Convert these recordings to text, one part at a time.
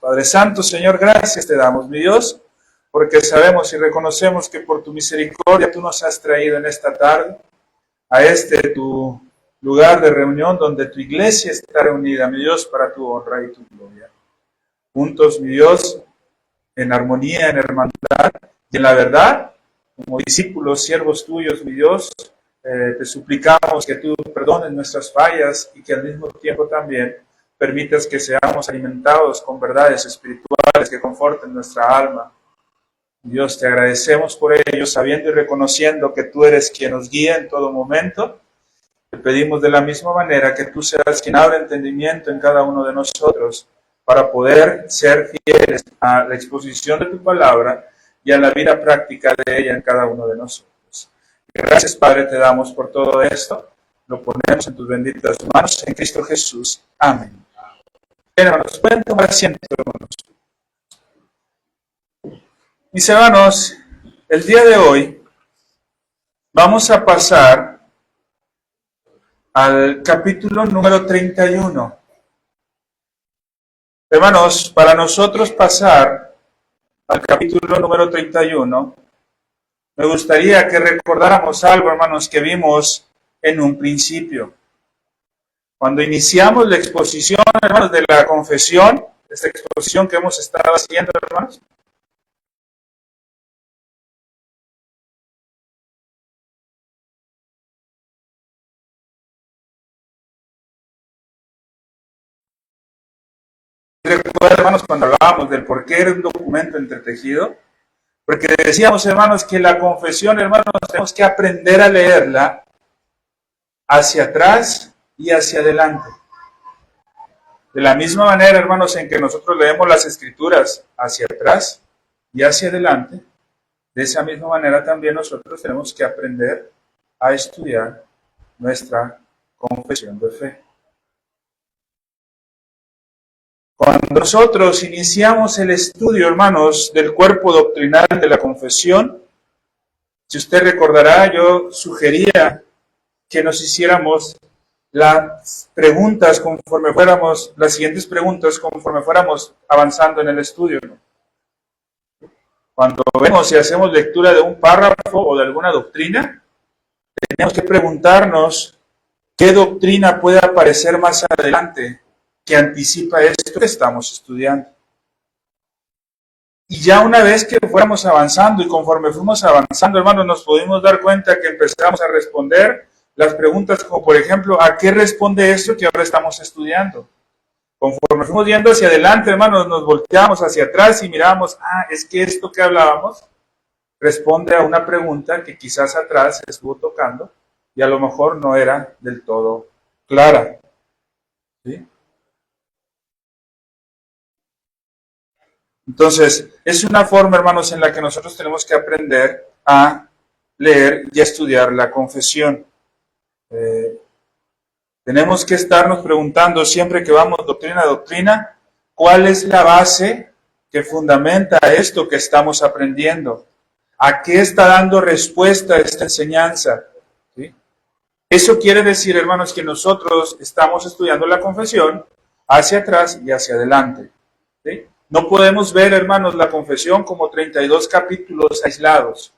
Padre Santo, Señor, gracias te damos, mi Dios, porque sabemos y reconocemos que por tu misericordia tú nos has traído en esta tarde a tu lugar de reunión donde tu iglesia está reunida, mi Dios, para tu honra y tu gloria. Juntos, mi Dios, en armonía, en hermandad y en la verdad, como discípulos, siervos tuyos, mi Dios, te suplicamos que tú perdones nuestras fallas y que al mismo tiempo también permitas que seamos alimentados con verdades espirituales que conforten nuestra alma. Dios, te agradecemos por ello, sabiendo y reconociendo que tú eres quien nos guía en todo momento. Te pedimos de la misma manera que tú seas quien abra entendimiento en cada uno de nosotros para poder ser fieles a la exposición de tu palabra y a la vida práctica de ella en cada uno de nosotros. Gracias, Padre, te damos por todo esto. Lo ponemos en tus benditas manos, en Cristo Jesús. Amén. Bien, hermanos, pueden tomar asiento, hermanos. Mis hermanos, el día de hoy vamos a pasar al capítulo número 31. Hermanos, para nosotros pasar al capítulo número 31, me gustaría que recordáramos algo, hermanos, que vimos en un principio. Cuando iniciamos la exposición, hermanos, de la confesión, esta exposición que hemos estado haciendo, hermanos, recuerden, hermanos, cuando hablábamos del por qué era un documento entretejido, porque decíamos, hermanos, que la confesión, hermanos, tenemos que aprender a leerla hacia atrás y hacia adelante. De la misma manera, hermanos, en que nosotros leemos las Escrituras hacia atrás y hacia adelante, de esa misma manera también nosotros tenemos que aprender a estudiar nuestra confesión de fe. Cuando nosotros iniciamos el estudio, hermanos, del cuerpo doctrinal de la confesión, si usted recordará, yo sugería que nos hiciéramos las siguientes preguntas conforme fuéramos avanzando en el estudio. Cuando vemos y hacemos lectura de un párrafo o de alguna doctrina, tenemos que preguntarnos qué doctrina puede aparecer más adelante que anticipa esto que estamos estudiando. Y ya una vez que fuéramos avanzando y conforme fuimos avanzando, hermanos, nos pudimos dar cuenta que empezamos a responder las preguntas como, por ejemplo, ¿a qué responde esto que ahora estamos estudiando? Conforme fuimos yendo hacia adelante, hermanos, nos volteamos hacia atrás y miramos, es que esto que hablábamos responde a una pregunta que quizás atrás se estuvo tocando y a lo mejor no era del todo clara. ¿Sí? Entonces, es una forma, hermanos, en la que nosotros tenemos que aprender a leer y a estudiar la confesión. Tenemos que estarnos preguntando siempre que vamos doctrina a doctrina, ¿cuál es la base que fundamenta esto que estamos aprendiendo? ¿A qué está dando respuesta esta enseñanza? ¿Sí? Eso quiere decir, hermanos, que nosotros estamos estudiando la confesión hacia atrás y hacia adelante. ¿Sí? No podemos ver, hermanos, la confesión como 32 capítulos aislados,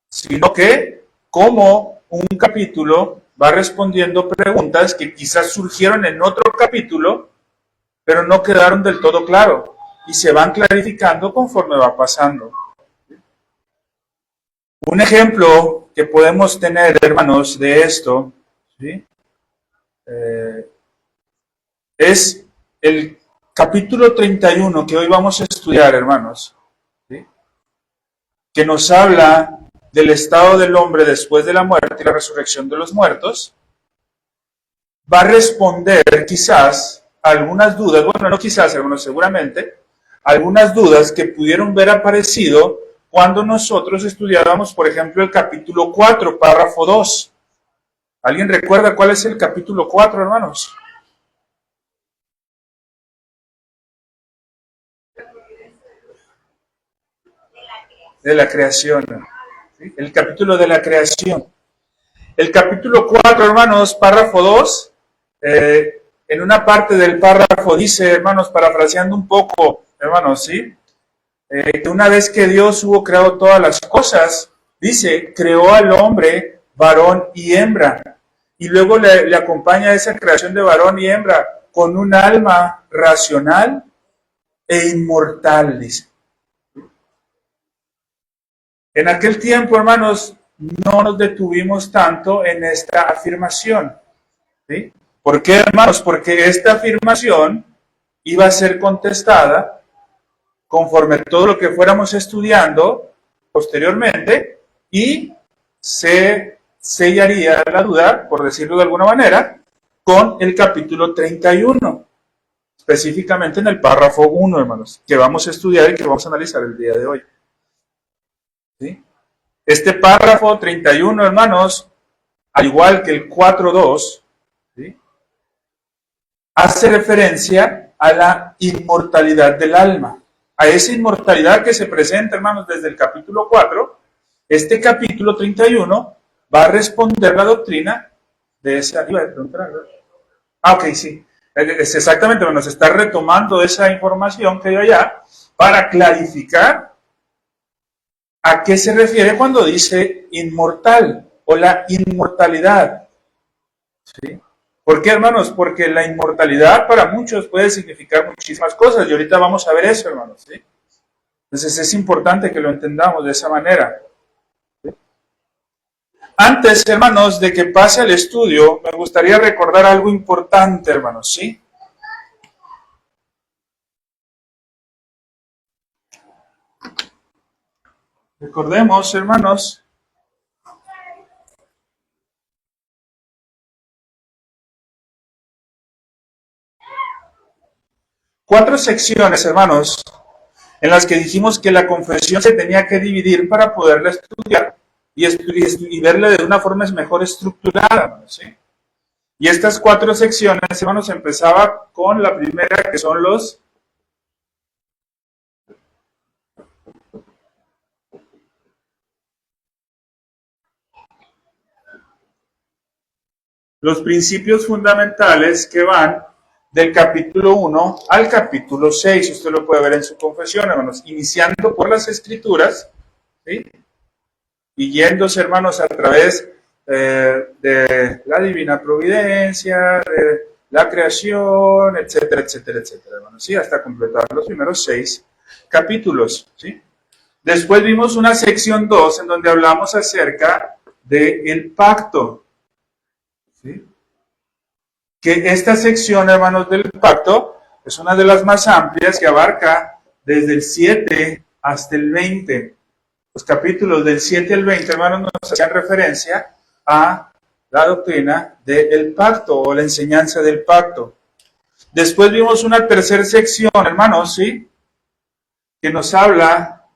sino que como un capítulo va respondiendo preguntas que quizás surgieron en otro capítulo, pero no quedaron del todo claro, y se van clarificando conforme va pasando. Un ejemplo que podemos tener, hermanos, de esto, ¿sí? Es el capítulo 31 que hoy vamos a estudiar, hermanos, ¿sí? Que nos habla del estado del hombre después de la muerte y la resurrección de los muertos. Va a responder quizás algunas dudas, bueno, no quizás, hermanos, seguramente, algunas dudas que pudieron ver aparecido cuando nosotros estudiábamos, por ejemplo, el capítulo 4, párrafo 2. ¿Alguien recuerda cuál es el capítulo 4, hermanos? De la creación. ¿Sí? El capítulo de la creación. El capítulo 4, hermanos, párrafo 2, en una parte del párrafo dice, hermanos, parafraseando un poco, hermanos, ¿sí? Que una vez que Dios hubo creado todas las cosas, dice, creó al hombre varón y hembra. Y luego le acompaña esa creación de varón y hembra con un alma racional e inmortal, dice. En aquel tiempo, hermanos, no nos detuvimos tanto en esta afirmación. ¿Sí? ¿Por qué, hermanos? Porque esta afirmación iba a ser contestada conforme todo lo que fuéramos estudiando posteriormente y se sellaría la duda, por decirlo de alguna manera, con el capítulo 31, específicamente en el párrafo 1, hermanos, que vamos a estudiar y que vamos a analizar el día de hoy. ¿Sí? Este párrafo 31, hermanos, al igual que el 4.2, ¿sí?, hace referencia a la inmortalidad del alma, a esa inmortalidad que se presenta, hermanos, desde el capítulo 4. Este capítulo 31 va a responder la doctrina de esa... ok, sí. Es exactamente, nos está retomando esa información que dio allá para clarificar a qué se refiere cuando dice inmortal o la inmortalidad. ¿Sí? ¿Por qué, hermanos? Porque la inmortalidad para muchos puede significar muchísimas cosas y ahorita vamos a ver eso, hermanos. ¿Sí? Entonces es importante que lo entendamos de esa manera. ¿Sí? Antes, hermanos, de que pase al estudio, me gustaría recordar algo importante, hermanos, ¿sí? Recordemos, hermanos, cuatro secciones, hermanos, en las que dijimos que la confesión se tenía que dividir para poderla estudiar y verla de una forma mejor estructurada, ¿sí? Y estas cuatro secciones, hermanos, empezaba con la primera, que son los principios fundamentales que van del capítulo 1 al capítulo 6. Usted lo puede ver en su confesión, hermanos, iniciando por las escrituras, ¿sí?, y yéndose, hermanos, a través de la divina providencia, de la creación, etcétera, etcétera, etcétera, hermanos, ¿sí?, hasta completar los primeros 6 capítulos, ¿sí? Después vimos una sección 2 en donde hablamos acerca del pacto, ¿sí? Que esta sección, hermanos, del pacto es una de las más amplias, que abarca desde el 7 hasta el 20. Los capítulos del 7 al 20, hermanos, nos hacían referencia a la doctrina del pacto o la enseñanza del pacto. Después vimos una tercera sección, hermanos, ¿sí?, que nos habla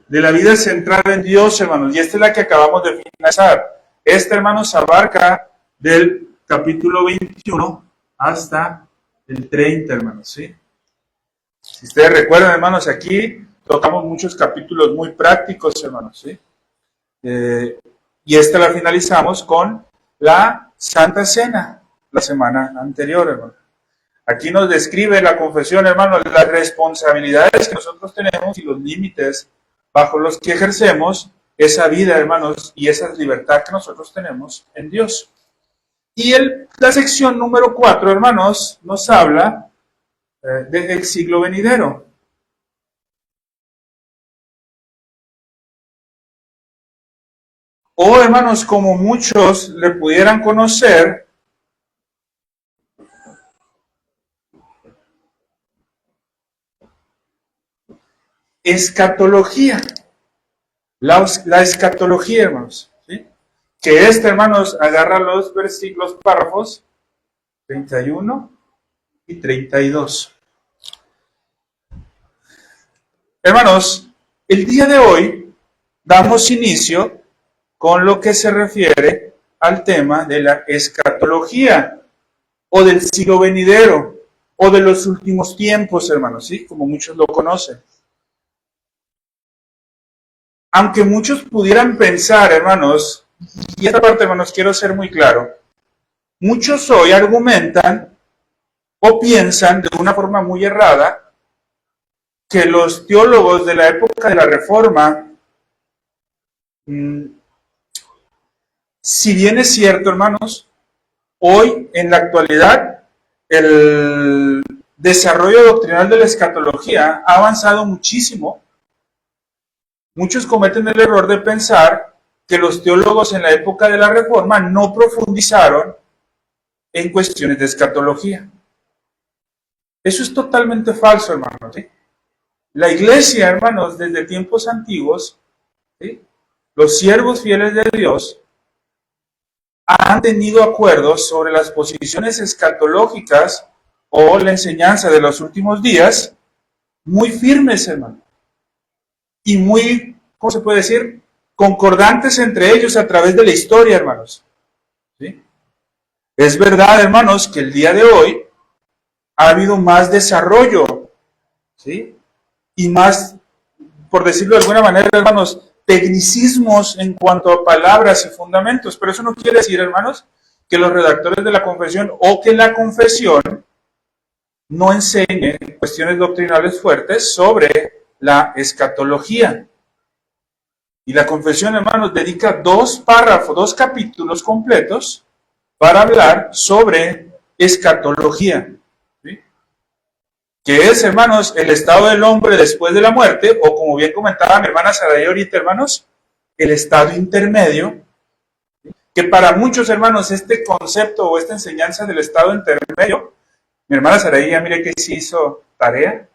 de la vida centrada en Dios, hermanos, y esta es la que acabamos de finalizar. Esta, hermanos, abarca del capítulo 21 hasta el 30, hermanos, ¿sí? Si ustedes recuerdan, hermanos, aquí tocamos muchos capítulos muy prácticos, hermanos, ¿sí? Y esta la finalizamos con la Santa Cena, la semana anterior, hermano. Aquí nos describe la confesión, hermanos, las responsabilidades que nosotros tenemos y los límites bajo los que ejercemos esa vida, hermanos, y esa libertad que nosotros tenemos en Dios. Y la sección número 4, hermanos, nos habla del siglo venidero. O, hermanos, como muchos le pudieran conocer, escatología. La escatología, hermanos, ¿sí? Que hermanos, agarra los versículos, párrafos 31 y 32. Hermanos, el día de hoy damos inicio con lo que se refiere al tema de la escatología, o del siglo venidero, o de los últimos tiempos, hermanos, ¿sí?, como muchos lo conocen. Aunque muchos pudieran pensar, hermanos, y esta parte, hermanos, quiero ser muy claro, muchos hoy argumentan o piensan de una forma muy errada que los teólogos de la época de la Reforma, si bien es cierto, hermanos, hoy en la actualidad el desarrollo doctrinal de la escatología ha avanzado muchísimo. Muchos cometen el error de pensar que los teólogos en la época de la Reforma no profundizaron en cuestiones de escatología. Eso es totalmente falso, hermanos. ¿Sí? La iglesia, hermanos, desde tiempos antiguos, ¿sí?, los siervos fieles de Dios han tenido acuerdos sobre las posiciones escatológicas o la enseñanza de los últimos días muy firmes, hermano, y muy, ¿cómo se puede decir?, concordantes entre ellos a través de la historia, hermanos. ¿Sí? Es verdad, hermanos, que el día de hoy ha habido más desarrollo, ¿sí?, y más, por decirlo de alguna manera, hermanos, tecnicismos en cuanto a palabras y fundamentos, pero eso no quiere decir, hermanos, que los redactores de la confesión o que la confesión no enseñe cuestiones doctrinales fuertes sobre la escatología. Y la confesión, hermanos, dedica 2 párrafos, 2 capítulos completos para hablar sobre escatología, ¿sí?, que es, hermanos, el estado del hombre después de la muerte, o como bien comentaba mi hermana Saray ahorita, hermanos, el estado intermedio, que para muchos, hermanos, este concepto o esta enseñanza del estado intermedio, mi hermana Saray ya mire que sí hizo tarea,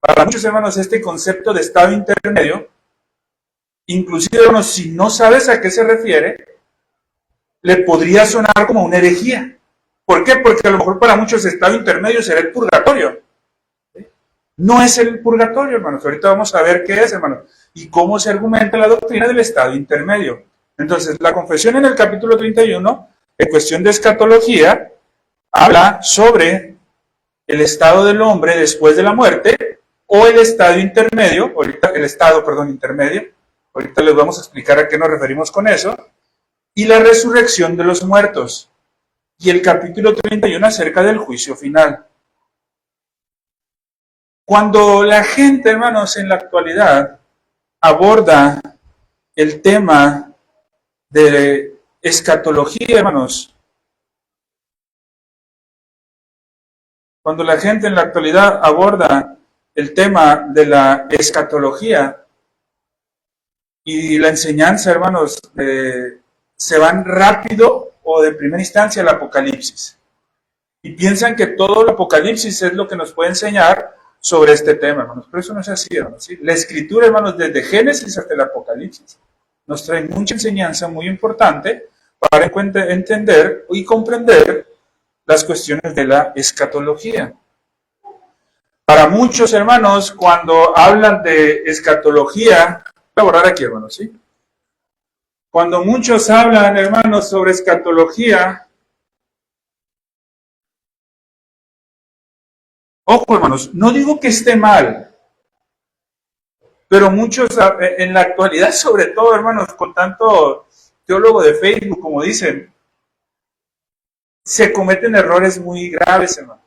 para muchos, hermanos, este concepto de estado intermedio, inclusive, hermanos, si no sabes a qué se refiere, le podría sonar como una herejía. ¿Por qué? Porque a lo mejor para muchos estado intermedio será el purgatorio. No es el purgatorio, hermanos. Ahorita vamos a ver qué es, hermanos, y cómo se argumenta la doctrina del estado intermedio. Entonces, la confesión en el capítulo 31, en cuestión de escatología, habla sobre el estado del hombre después de la muerte, o el estado intermedio, intermedio, ahorita les vamos a explicar a qué nos referimos con eso, y la resurrección de los muertos, y el capítulo 31 acerca del juicio final. Cuando la gente, hermanos, en la actualidad aborda el tema de escatología, hermanos, cuando la gente en la actualidad aborda el tema de la escatología y la enseñanza, hermanos, se van rápido o de primera instancia al Apocalipsis. Y piensan que todo el Apocalipsis es lo que nos puede enseñar sobre este tema, hermanos. Pero eso no es así, hermanos. ¿Sí? La Escritura, hermanos, desde Génesis hasta el Apocalipsis, nos trae mucha enseñanza muy importante para entender y comprender las cuestiones de la escatología. Para muchos, hermanos, cuando hablan de escatología, voy a borrar aquí, hermanos, ¿sí? Cuando muchos hablan, hermanos, sobre escatología, ojo, hermanos, no digo que esté mal, pero muchos en la actualidad, sobre todo, hermanos, con tanto teólogo de Facebook, como dicen, se cometen errores muy graves, hermanos.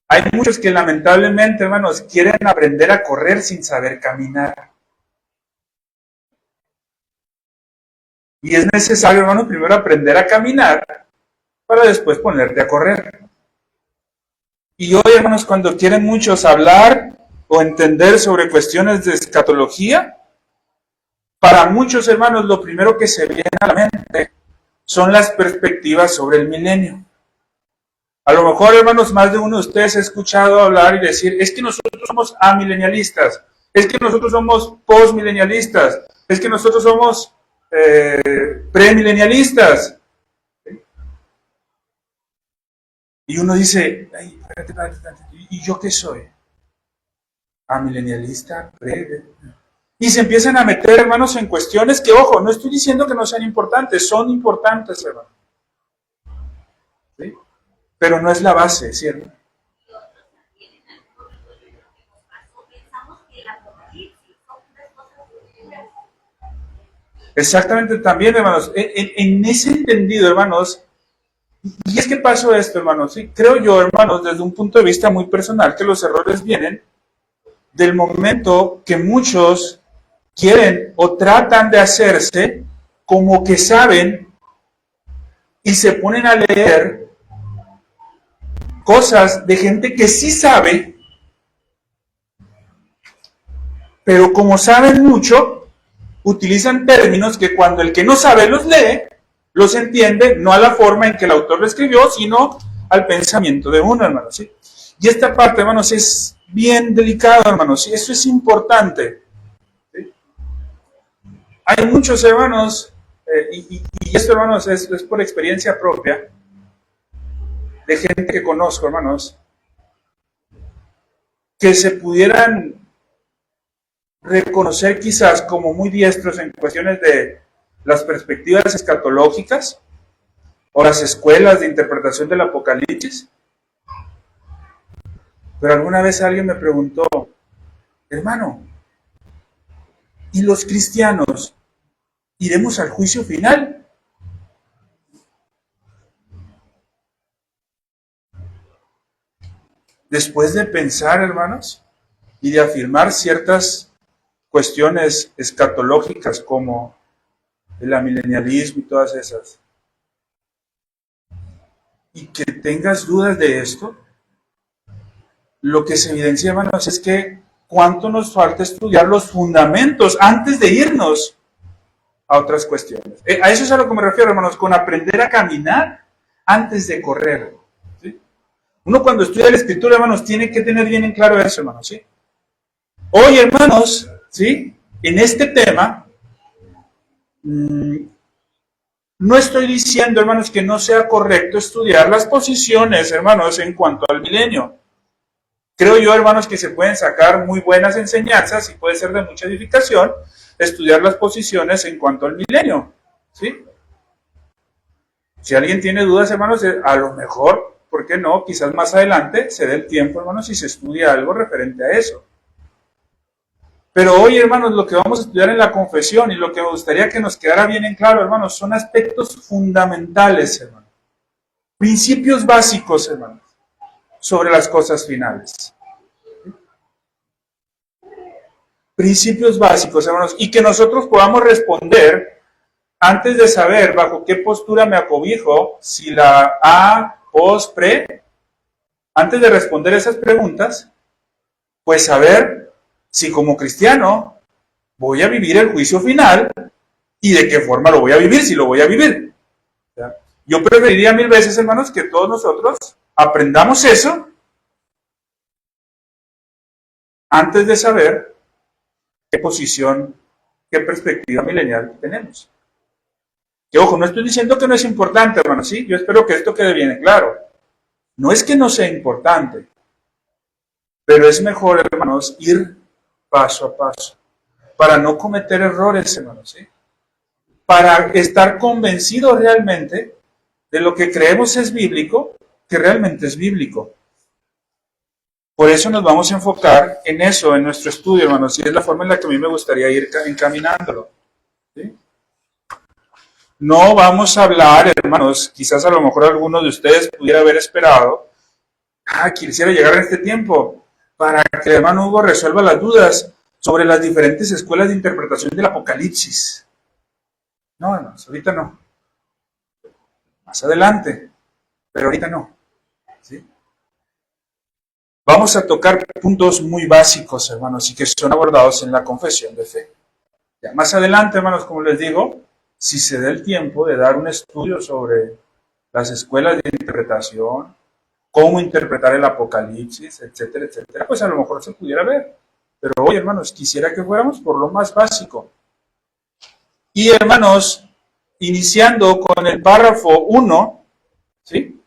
Hay muchos que lamentablemente, hermanos, quieren aprender a correr sin saber caminar. Y es necesario, hermanos, primero aprender a caminar para después ponerte a correr. Y hoy, hermanos, cuando quieren muchos hablar o entender sobre cuestiones de escatología, para muchos, hermanos, lo primero que se viene a la mente son las perspectivas sobre el milenio. A lo mejor, hermanos, más de uno de ustedes ha escuchado hablar y decir, es que nosotros somos amilenialistas, es que nosotros somos postmilenialistas, es que nosotros somos premilenialistas. Y uno dice, ay, espérate, ¿y yo qué soy? Amilenialista, y se empiezan a meter, hermanos, en cuestiones que, ojo, no estoy diciendo que no sean importantes, son importantes, hermanos. ¿Sí? Pero no es la base, ¿cierto? Exactamente también, hermanos. En ese entendido, hermanos, y es que pasó esto, hermanos. ¿Sí? Creo yo, hermanos, desde un punto de vista muy personal, que los errores vienen del momento que muchos quieren o tratan de hacerse como que saben y se ponen a leer cosas de gente que sí sabe, pero como saben mucho, utilizan términos que cuando el que no sabe los lee, los entiende no a la forma en que el autor lo escribió, sino al pensamiento de uno, hermanos. ¿Sí? Y esta parte, hermanos, es bien delicada, hermanos. ¿Sí? Eso es importante. ¿Sí? Hay muchos hermanos, y esto, hermanos, es por experiencia propia, de gente que conozco, hermanos, que se pudieran reconocer quizás como muy diestros en cuestiones de las perspectivas escatológicas o las escuelas de interpretación del Apocalipsis. Pero alguna vez alguien me preguntó, hermano, ¿y los cristianos iremos al juicio final? Después de pensar, hermanos, y de afirmar ciertas cuestiones escatológicas como el amilenialismo y todas esas, y que tengas dudas de esto, lo que se evidencia, hermanos, es que cuánto nos falta estudiar los fundamentos antes de irnos a otras cuestiones. A eso es a lo que me refiero, hermanos, con aprender a caminar antes de correr. ¿Sí? Uno cuando estudia la Escritura, hermanos, tiene que tener bien en claro eso, hermanos. ¿Sí? Hoy, hermanos, ¿sí? En este tema, no estoy diciendo, hermanos, que no sea correcto estudiar las posiciones, hermanos, en cuanto al milenio. Creo yo, hermanos, que se pueden sacar muy buenas enseñanzas y puede ser de mucha edificación estudiar las posiciones en cuanto al milenio. ¿Sí? Si alguien tiene dudas, hermanos, a lo mejor, ¿por qué no? Quizás más adelante se dé el tiempo, hermanos, y se estudia algo referente a eso. Pero hoy, hermanos, lo que vamos a estudiar en la confesión y lo que me gustaría que nos quedara bien en claro, hermanos, son aspectos fundamentales, hermanos. Principios básicos, hermanos, sobre las cosas finales. Principios básicos, hermanos, y que nosotros podamos responder antes de saber bajo qué postura me acobijo, si la A, post, pre, antes de responder esas preguntas, pues saber si como cristiano voy a vivir el juicio final y de qué forma lo voy a vivir, si lo voy a vivir. ¿Ya? Yo preferiría mil veces, hermanos, que todos nosotros aprendamos eso antes de saber qué posición, qué perspectiva milenial tenemos. Que ojo, no estoy diciendo que no es importante, hermanos, ¿sí? Yo espero que esto quede bien claro. No es que no sea importante, pero es mejor, hermanos, ir paso a paso, para no cometer errores, hermanos, ¿sí? Para estar convencidos realmente de lo que creemos es bíblico, que realmente es bíblico. Por eso nos vamos a enfocar en eso, en nuestro estudio, hermanos, y es la forma en la que a mí me gustaría ir encaminándolo. ¿Sí? No vamos a hablar, hermanos, quizás a lo mejor alguno de ustedes pudiera haber esperado, quisiera llegar a este tiempo para que el hermano Hugo resuelva las dudas sobre las diferentes escuelas de interpretación del Apocalipsis. No, hermanos, ahorita no. Más adelante, pero ahorita no. ¿Sí? Vamos a tocar puntos muy básicos, hermanos, y que son abordados en la confesión de fe. Ya, más adelante, hermanos, como les digo, si se da el tiempo de dar un estudio sobre las escuelas de interpretación, cómo interpretar el Apocalipsis, etcétera, etcétera, pues a lo mejor se pudiera ver. Pero hoy, hermanos, quisiera que fuéramos por lo más básico. Y, hermanos, iniciando con el párrafo 1, ¿sí?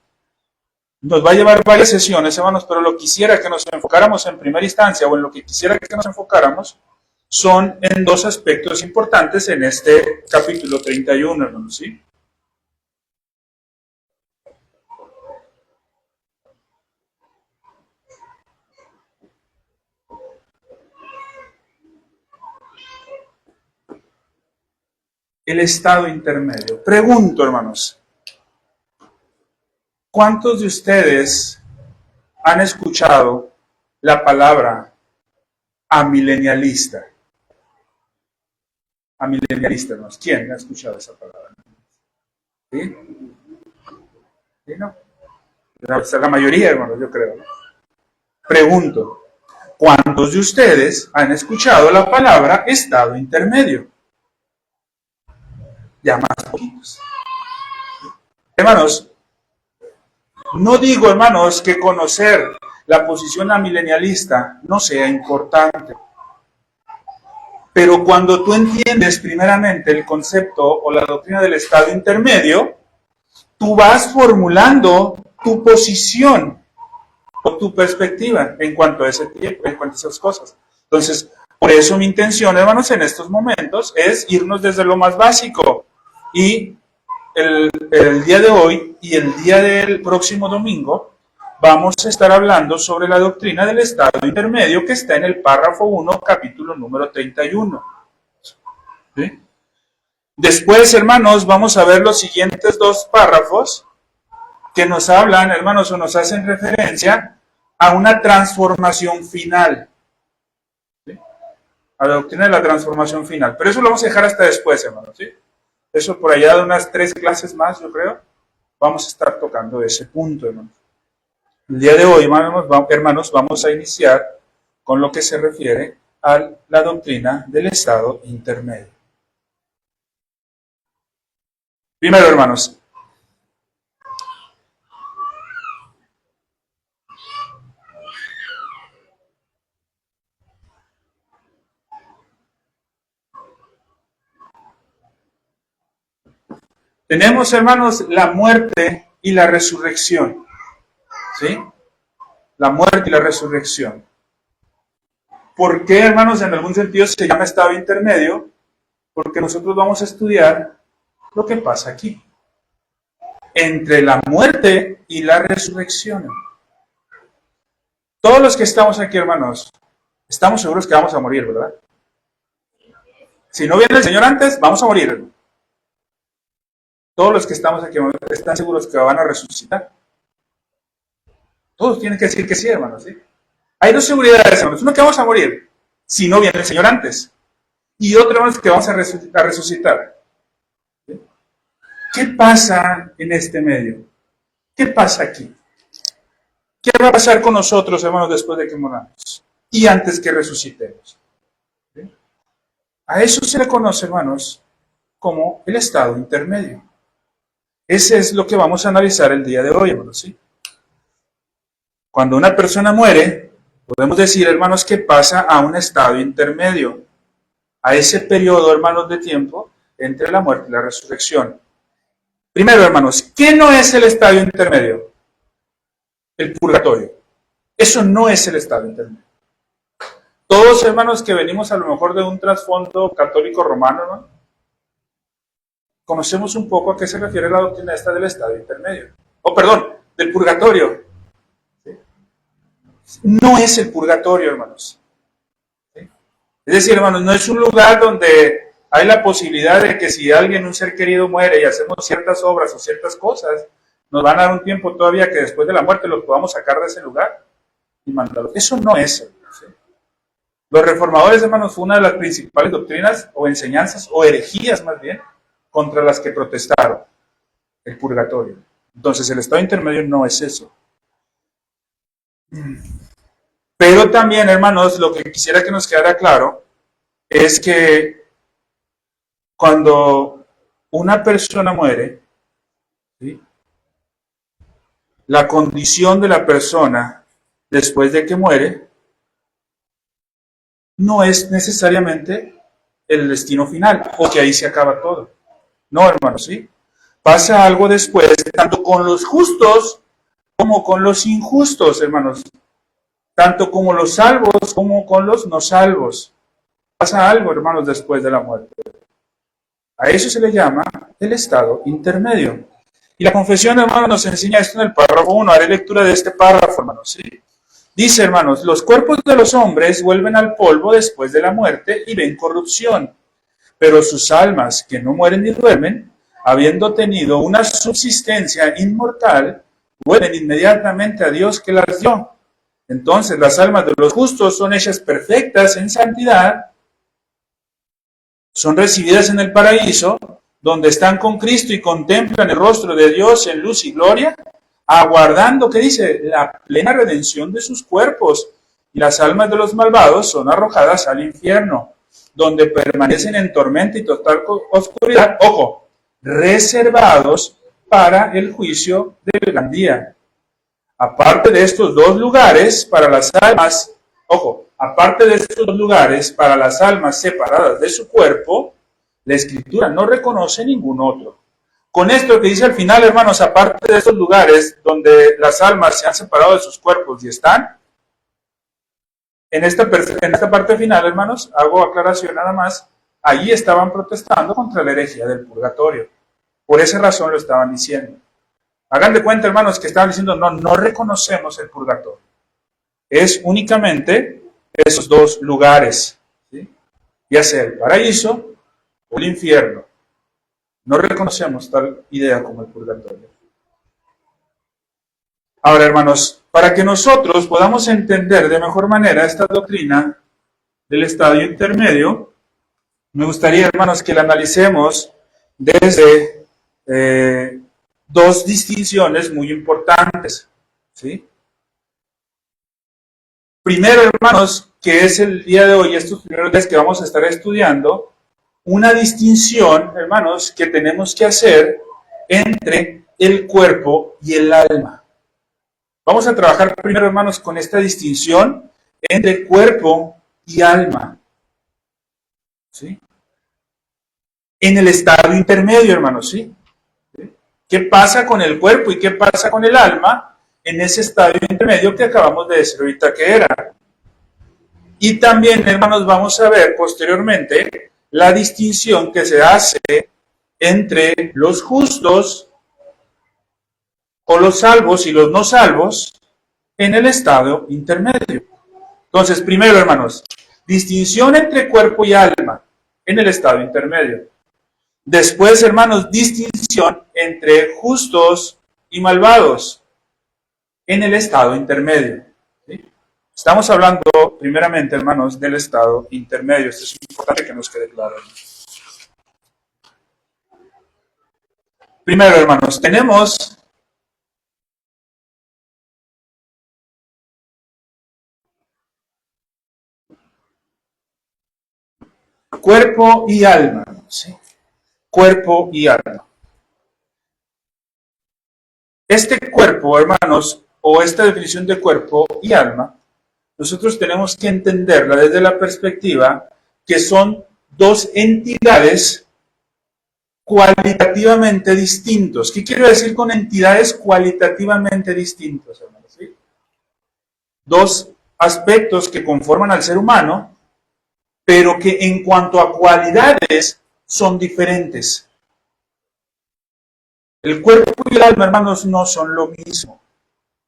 Nos va a llevar varias sesiones, hermanos, pero lo que quisiera que nos enfocáramos en primera instancia, o en lo que quisiera que nos enfocáramos, son en dos aspectos importantes en este capítulo 31, hermanos, ¿sí? el estado intermedio. Pregunto, hermanos, ¿cuántos de ustedes han escuchado la palabra amilenialista? Amilenialista, hermanos. ¿Quién ha escuchado esa palabra? ¿Sí? ¿Sí, no? La mayoría, hermanos, yo creo, ¿no? Pregunto, ¿cuántos de ustedes han escuchado la palabra estado intermedio? Ya más poquitos. Hermanos, no digo, hermanos, que conocer la posición amilenialista no sea importante. Pero cuando tú entiendes primeramente el concepto o la doctrina del estado intermedio, tú vas formulando tu posición o tu perspectiva en cuanto a ese tiempo, en cuanto a esas cosas. Entonces, por eso mi intención, hermanos, en estos momentos es irnos desde lo más básico. Y el día de hoy y el día del próximo domingo vamos a estar hablando sobre la doctrina del estado intermedio que está en el párrafo 1, capítulo número 31. ¿Sí? Después, hermanos, vamos a ver los siguientes dos párrafos que nos hablan, hermanos, o nos hacen referencia a una transformación final. ¿Sí? A la doctrina de la transformación final. Pero eso lo vamos a dejar hasta después, hermanos. ¿Sí? Eso por allá de unas 3 clases más, yo creo, vamos a estar tocando ese punto, hermanos. El día de hoy, hermanos, vamos a iniciar con lo que se refiere a la doctrina del estado intermedio. Primero, hermanos, tenemos, hermanos, la muerte y la resurrección. ¿Sí? La muerte y la resurrección. ¿Por qué, hermanos, en algún sentido se llama estado intermedio? Porque nosotros vamos a estudiar lo que pasa aquí. Entre la muerte y la resurrección. Todos los que estamos aquí, hermanos, estamos seguros que vamos a morir, ¿verdad? Si no viene el Señor antes, vamos a morir. Todos los que estamos aquí están seguros que van a resucitar. Todos tienen que decir que sí, hermanos, ¿sí? Hay dos seguridades, hermanos. Uno, que vamos a morir si no viene el Señor antes. Y otro, hermanos, que vamos a resucitar. ¿Sí? ¿Qué pasa en este medio? ¿Qué pasa aquí? ¿Qué va a pasar con nosotros, hermanos, después de que moramos? Y antes que resucitemos. ¿Sí? A eso se le conoce, hermanos, como el estado intermedio. Ese es lo que vamos a analizar el día de hoy, hermanos, ¿sí? Cuando una persona muere, podemos decir, hermanos, que pasa a un estado intermedio, a ese periodo, hermanos, de tiempo entre la muerte y la resurrección. Primero, hermanos, ¿qué no es el estado intermedio? El purgatorio. Eso no es el estado intermedio. Todos, hermanos, que venimos a lo mejor de un trasfondo católico romano, ¿no? Conocemos un poco a qué se refiere la doctrina esta del estado intermedio. Del purgatorio. No es el purgatorio, hermanos. ¿Sí? Es decir, hermanos, no es un lugar donde hay la posibilidad de que si alguien, un ser querido, muere y hacemos ciertas obras o ciertas cosas, nos van a dar un tiempo todavía que después de la muerte los podamos sacar de ese lugar y mandarlos. Eso no es, ¿sí? Los reformadores, hermanos, fue una de las principales doctrinas o enseñanzas o herejías más bien contra las que protestaron, el purgatorio. Entonces el estado intermedio no es eso. Pero también, hermanos, lo que quisiera que nos quedara claro es que cuando una persona muere, ¿sí?, la condición de la persona después de que muere no es necesariamente el destino final o que ahí se acaba todo. No, hermanos, ¿sí? Pasa algo después, tanto con los justos como con los injustos, hermanos. Tanto como los salvos como con los no salvos. Pasa algo, hermanos, después de la muerte. A eso se le llama el estado intermedio. Y la confesión, hermanos, nos enseña esto en el párrafo 1. Haré lectura de este párrafo, hermanos, ¿sí? Dice, hermanos, los cuerpos de los hombres vuelven al polvo después de la muerte y ven corrupción. Pero sus almas, que no mueren ni duermen, habiendo tenido una subsistencia inmortal, vuelven inmediatamente a Dios que las dio. Entonces las almas de los justos son hechas perfectas en santidad, son recibidas en el paraíso, donde están con Cristo y contemplan el rostro de Dios en luz y gloria, aguardando, ¿qué dice? La plena redención de sus cuerpos. Y las almas de los malvados son arrojadas al infierno, donde permanecen en tormenta y total oscuridad, ojo, reservados para el juicio del gran día. Aparte de estos dos lugares, para las almas, ojo, aparte de estos dos lugares, para las almas separadas de su cuerpo, la Escritura no reconoce ningún otro. Con esto que dice al final, hermanos, aparte de estos lugares donde las almas se han separado de sus cuerpos y están, en esta parte final, hermanos, hago aclaración nada más, allí estaban protestando contra la herejía del purgatorio. Por esa razón lo estaban diciendo. Hagan de cuenta, hermanos, que estaban diciendo, no reconocemos el purgatorio. Es únicamente esos dos lugares, ¿sí? Ya sea el paraíso o el infierno. No reconocemos tal idea como el purgatorio. Ahora, hermanos, para que nosotros podamos entender de mejor manera esta doctrina del estadio intermedio, me gustaría, hermanos, que la analicemos desde dos distinciones muy importantes, ¿sí? Primero, hermanos, que es el día de hoy, estos primeros días que vamos a estar estudiando, una distinción, hermanos, que tenemos que hacer entre el cuerpo y el alma. Vamos a trabajar primero, hermanos, con esta distinción entre cuerpo y alma, ¿sí? En el estado intermedio, hermanos, ¿sí? ¿Qué pasa con el cuerpo y qué pasa con el alma en ese estadio intermedio que acabamos de decir ahorita que era? Y también, hermanos, vamos a ver posteriormente la distinción que se hace entre los justos o los salvos y los no salvos en el estado intermedio. Entonces, primero, hermanos, distinción entre cuerpo y alma en el estado intermedio. Después, hermanos, distinción entre justos y malvados en el estado intermedio. ¿Sí? Estamos hablando primeramente, hermanos, del estado intermedio. Esto es importante que nos quede claro. Primero, hermanos, tenemos cuerpo y alma. ¿Sí? Cuerpo y alma. Este cuerpo, hermanos, o esta definición de cuerpo y alma, nosotros tenemos que entenderla desde la perspectiva que son dos entidades cualitativamente distintos. ¿Qué quiero decir con entidades cualitativamente distintos, hermanos? ¿Sí? Dos aspectos que conforman al ser humano, pero que en cuanto a cualidades son diferentes. El cuerpo y el alma, hermanos, no son lo mismo,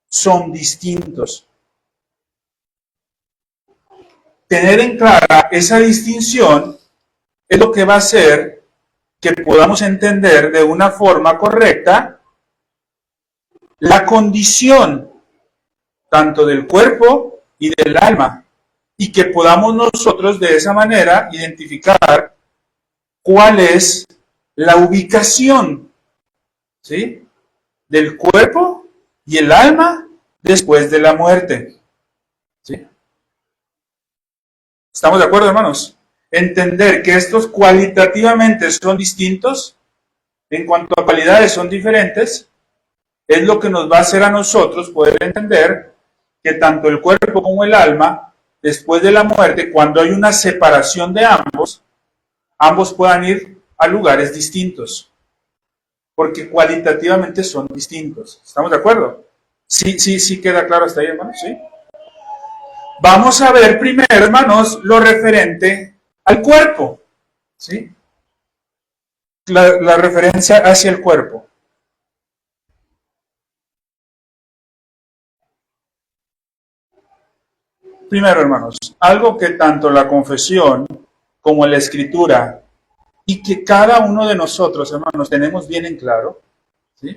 son distintos. Tener en clara esa distinción es lo que va a hacer que podamos entender de una forma correcta la condición tanto del cuerpo y del alma, y que podamos nosotros de esa manera identificar cuál es la ubicación, ¿sí?, del cuerpo y el alma después de la muerte. ¿Sí? ¿Estamos de acuerdo, hermanos? Entender que estos cualitativamente son distintos, en cuanto a cualidades son diferentes, es lo que nos va a hacer a nosotros poder entender que tanto el cuerpo como el alma, después de la muerte, cuando hay una separación de ambos puedan ir a lugares distintos, porque cualitativamente son distintos. ¿Estamos de acuerdo? Sí queda claro hasta ahí, hermanos, ¿sí? Vamos a ver primero, hermanos, lo referente al cuerpo, ¿sí? La referencia hacia el cuerpo. Primero, hermanos, algo que tanto la confesión como la escritura y que cada uno de nosotros, hermanos, tenemos bien en claro, ¿sí?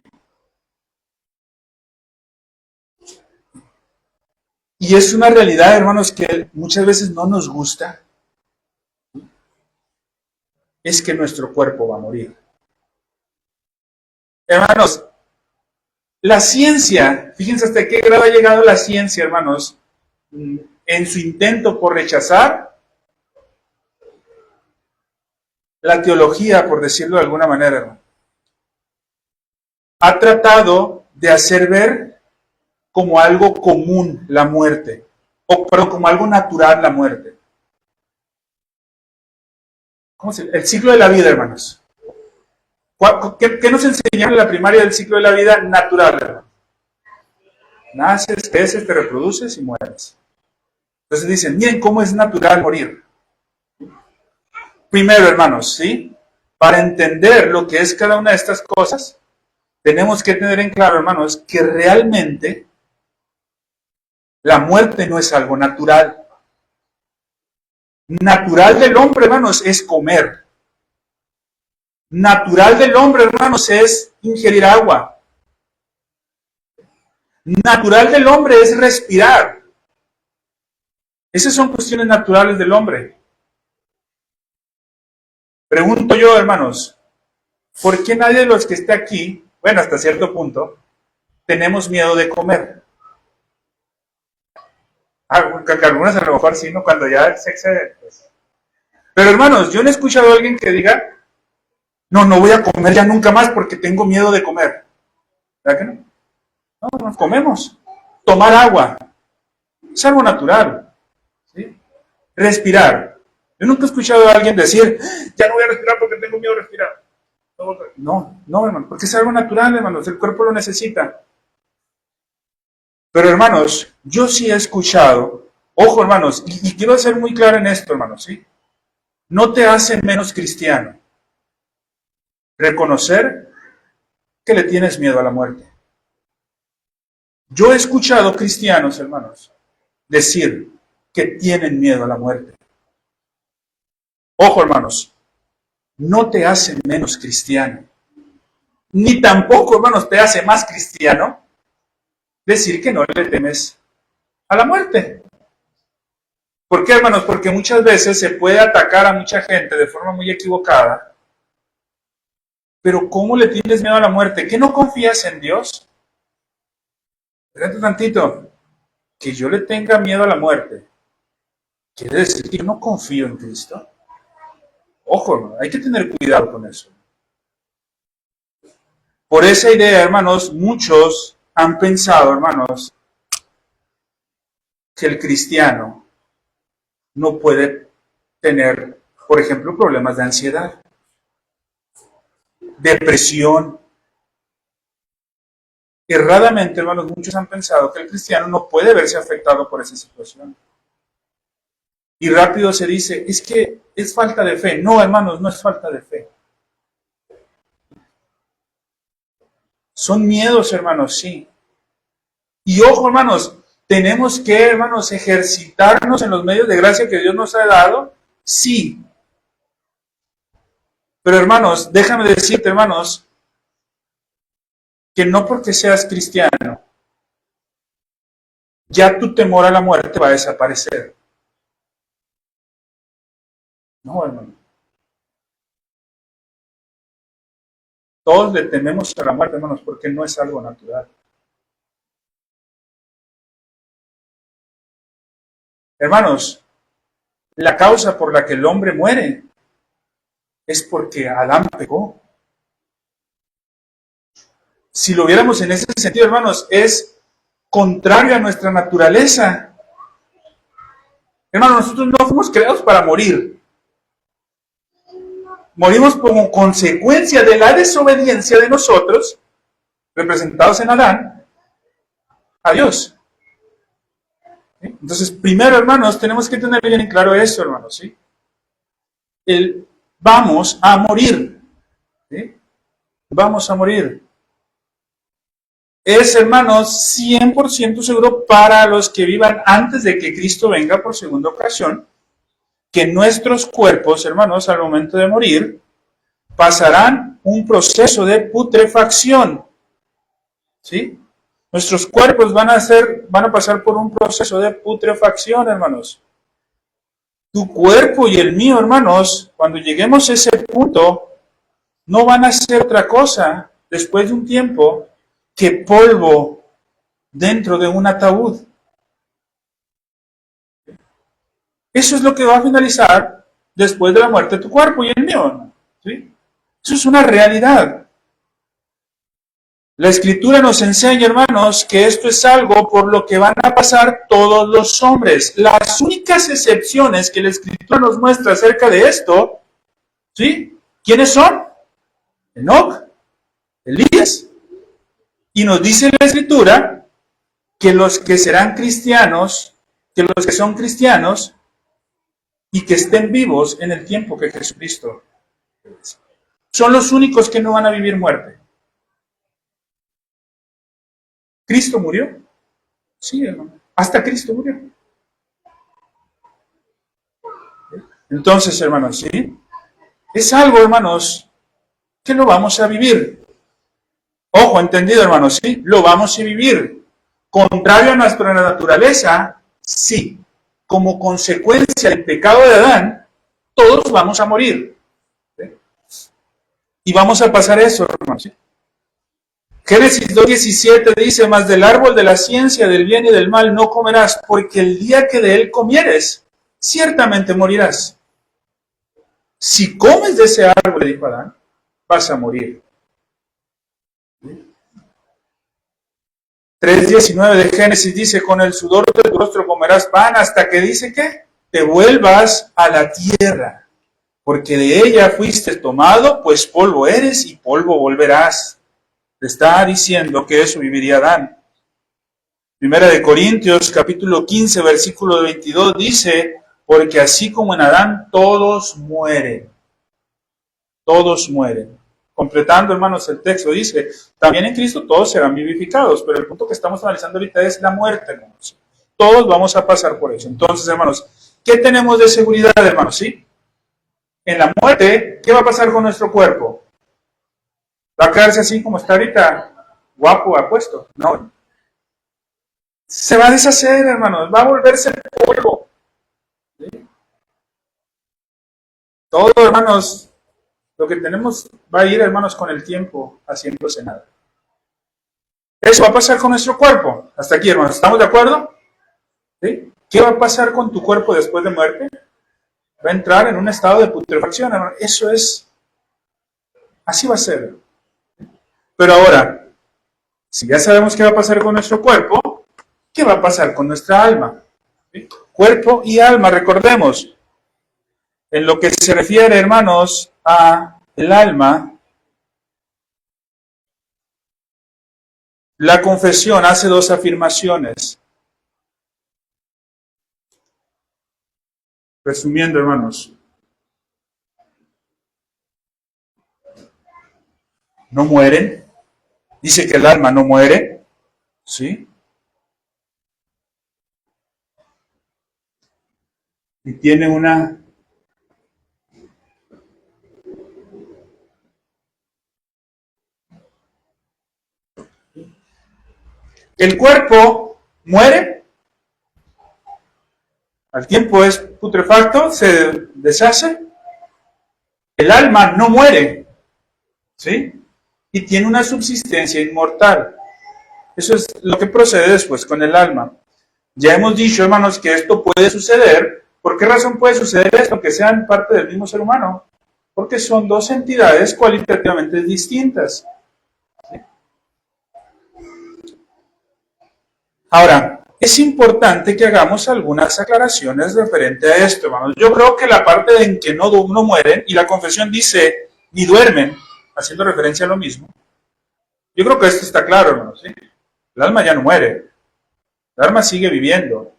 Y es una realidad, hermanos, que muchas veces no nos gusta, es que nuestro cuerpo va a morir. Hermanos, la ciencia, fíjense hasta qué grado ha llegado la ciencia, hermanos, en su intento por rechazar la teología, por decirlo de alguna manera, hermano. Ha tratado de hacer ver como algo común la muerte, pero como algo natural la muerte. ¿Cómo se llama? El ciclo de la vida, hermanos. ¿Qué nos enseñaron en la primaria del ciclo de la vida natural, hermanos? Naces, creces, te reproduces y mueres. Entonces dicen, miren cómo es natural morir. Primero, hermanos, ¿sí? Para entender lo que es cada una de estas cosas, tenemos que tener en claro, hermanos, que realmente la muerte no es algo natural. Natural del hombre, hermanos, es comer. Natural del hombre, hermanos, es ingerir agua. Natural del hombre es respirar. Esas son cuestiones naturales del hombre. Pregunto yo, hermanos, ¿por qué nadie de los que esté aquí, bueno, hasta cierto punto, tenemos miedo de comer? Algunas a lo mejor sí, ¿no? Cuando ya se excede, pues. Pero hermanos, yo no he escuchado a alguien que diga, no voy a comer ya nunca más porque tengo miedo de comer. ¿Verdad que no? No, nos comemos. Tomar agua. Es algo natural. ¿Sí? Respirar. Yo nunca he escuchado a alguien decir, ya no voy a respirar porque tengo miedo de respirar. No, hermano, porque es algo natural, hermanos. El cuerpo lo necesita. Pero hermanos, yo sí he escuchado, ojo hermanos, y quiero ser muy claro en esto, hermanos, ¿sí? No te hace menos cristiano reconocer que le tienes miedo a la muerte. Yo he escuchado cristianos, hermanos, decir que tienen miedo a la muerte. Ojo, hermanos, no te hace menos cristiano. Ni tampoco, hermanos, te hace más cristiano decir que no le temes a la muerte. ¿Por qué, hermanos? Porque muchas veces se puede atacar a mucha gente de forma muy equivocada. Pero ¿cómo le tienes miedo a la muerte? ¿Que no confías en Dios? Espérate tantito. Que yo le tenga miedo a la muerte ¿quiere decir que yo no confío en Cristo? Ojo, hermano, hay que tener cuidado con eso. Por esa idea, hermanos, muchos han pensado, hermanos, que el cristiano no puede tener, por ejemplo, problemas de ansiedad, depresión. Erradamente, hermanos, muchos han pensado que el cristiano no puede verse afectado por esa situación. Y rápido se dice, es que es falta de fe. No, hermanos, no es falta de fe. Son miedos, hermanos, sí. Y ojo, hermanos, tenemos que, hermanos, ejercitarnos en los medios de gracia que Dios nos ha dado, sí. Pero, hermanos, déjame decirte, hermanos, que no porque seas cristiano, ya tu temor a la muerte va a desaparecer. No, hermano. Todos le tememos a la muerte, hermanos, porque no es algo natural. Hermanos, la causa por la que el hombre muere es porque Adán pecó. Si lo viéramos en ese sentido, hermanos, es contrario a nuestra naturaleza. Hermanos, nosotros no fuimos creados para morir. Morimos como consecuencia de la desobediencia de nosotros, representados en Adán, a Dios. ¿Sí? Entonces, primero, hermanos, tenemos que tener bien en claro eso, hermanos, ¿sí? Vamos a morir. ¿Sí? Vamos a morir. Es, hermanos, 100% seguro para los que vivan antes de que Cristo venga por segunda ocasión, que nuestros cuerpos, hermanos, al momento de morir, pasarán un proceso de putrefacción. ¿Sí? Nuestros cuerpos van a pasar por un proceso de putrefacción, hermanos. Tu cuerpo y el mío, hermanos, cuando lleguemos a ese punto, no van a ser otra cosa después de un tiempo que polvo dentro de un ataúd. Eso es lo que va a finalizar después de la muerte de tu cuerpo y el mío. ¿Sí? Eso es una realidad. La Escritura nos enseña, hermanos, que esto es algo por lo que van a pasar todos los hombres. Las únicas excepciones que la Escritura nos muestra acerca de esto, ¿sí? ¿Quiénes son? Enoc, Elías. Y nos dice la Escritura que los que serán cristianos, que los que son cristianos y que estén vivos en el tiempo que Jesucristo son los únicos que no van a vivir muerte. ¿Cristo murió? Sí, hermano. Hasta Cristo murió. Entonces, hermanos, ¿sí? Es algo, hermanos, que lo vamos a vivir. Ojo, entendido, hermanos, ¿sí? Lo vamos a vivir. Contrario a nuestra naturaleza, sí. Como consecuencia del pecado de Adán, todos vamos a morir. ¿Sí? Y vamos a pasar eso, hermanos, ¿sí? Génesis 2:17 dice, mas del árbol de la ciencia del bien y del mal no comerás, porque el día que de él comieres, ciertamente morirás. Si comes de ese árbol, dijo Adán, vas a morir. 3:19 de Génesis dice, con el sudor de tu rostro comerás pan hasta que dice que te vuelvas a la tierra, porque de ella fuiste tomado, pues polvo eres y polvo volverás. Te está diciendo que eso viviría Adán. Primera de Corintios, capítulo 15, versículo 22 dice, porque así como en Adán todos mueren. Todos mueren. Completando, hermanos, el texto dice, también en Cristo todos serán vivificados, pero el punto que estamos analizando ahorita es la muerte, hermanos. Todos vamos a pasar por eso. Entonces, hermanos, ¿qué tenemos de seguridad, hermanos? ¿Sí? En la muerte, ¿qué va a pasar con nuestro cuerpo? ¿Va a quedarse así como está ahorita? Guapo, apuesto. No. Se va a deshacer, hermanos. Va a volverse polvo. ¿Sí? Todo, hermanos, lo que tenemos va a ir, hermanos, con el tiempo haciéndose nada. Eso va a pasar con nuestro cuerpo. Hasta aquí, hermanos. ¿Estamos de acuerdo? ¿Sí? ¿Qué va a pasar con tu cuerpo después de muerte? Va a entrar en un estado de putrefacción, hermanos. Eso es, así va a ser. Pero ahora, si ya sabemos qué va a pasar con nuestro cuerpo, ¿qué va a pasar con nuestra alma? ¿Sí? Cuerpo y alma, recordemos. En lo que se refiere, hermanos, a el alma, la confesión hace dos afirmaciones. Resumiendo, hermanos, no mueren. Dice que el alma no muere, ¿sí? Y tiene una... El cuerpo muere, al tiempo es putrefacto, se deshace. El alma no muere, ¿sí? Y tiene una subsistencia inmortal. Eso es lo que procede después con el alma. Ya hemos dicho, hermanos, que esto puede suceder. ¿Por qué razón puede suceder esto? Que sean parte del mismo ser humano. Porque son dos entidades cualitativamente distintas. ¿Sí? Ahora, es importante que hagamos algunas aclaraciones referente a esto, hermanos. Yo creo que la parte en que no mueren, y la confesión dice, ni duermen, haciendo referencia a lo mismo. Yo creo que esto está claro, hermanos. ¿Sí? El alma ya no muere. El alma sigue viviendo.